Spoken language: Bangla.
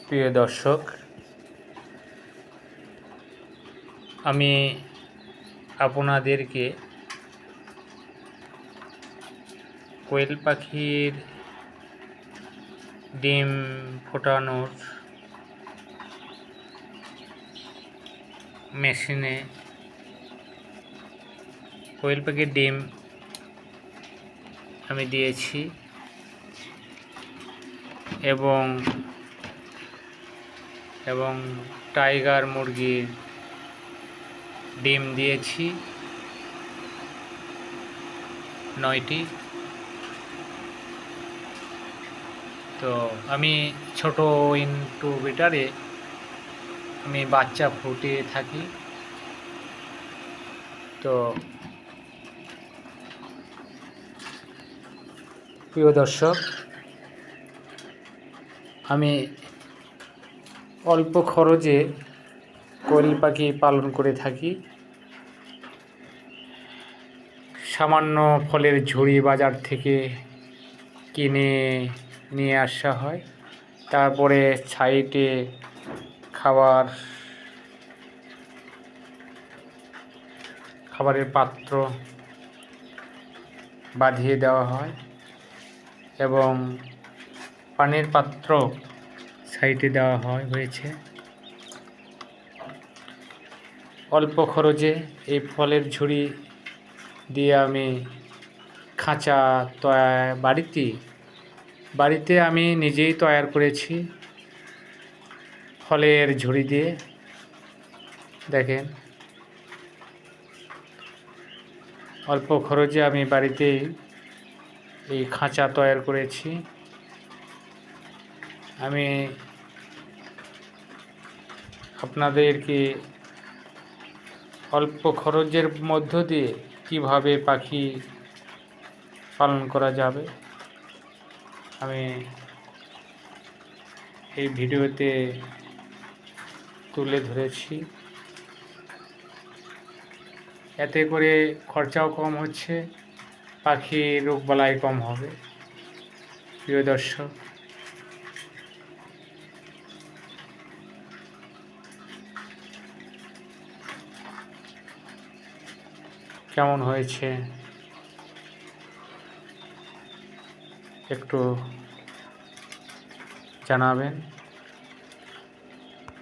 প্রিয় দর্শক, আমি আপনাদেরকে কোয়েল পাখির ডিম ফোটানোর মেশিনে কোয়েল পাখির ডিম আমি দিয়েছি এবং টাইগার মুরগির ডিম দিয়েছি 9টি। তো আমি ছোট ইনকিউবেটরে আমি বাচ্চা ফুটিয়ে থাকি। তো প্রিয় দর্শক, আমি অল্প খরচে কোয়েল পাখি পালন করে থাকি। সামান্য ফলের ঝুড়ি বাজার থেকে কিনে নিয়ে আসা হয়, তারপরে সাইডে খাবারের পাত্র বাঁধিয়ে দেওয়া হয় এবং পানির পাত্র সাইডে দেওয়া হয়েছে। অল্প খরচে এই ফলের ঝুড়ি দিয়ে আমি খাঁচা বাড়িতে আমি নিজেই তৈরি করেছি ফলের ঝুড়ি দিয়ে। দেখেন, অল্প খরচে আমি বাড়িতেই এই খাঁচা তৈরি করেছি। আমি আপনাদেরকে অল্প খরচের মধ্য দিয়ে কিভাবে পাখি পালন করা যাবে আমি এই ভিডিওতে তুলে ধরেছি। এতে করে খরচাও কম হচ্ছে, পাখির রোগবালাই কম হবে। প্রিয় দর্শক, কেমন হয়েছে একটু জানাবেন।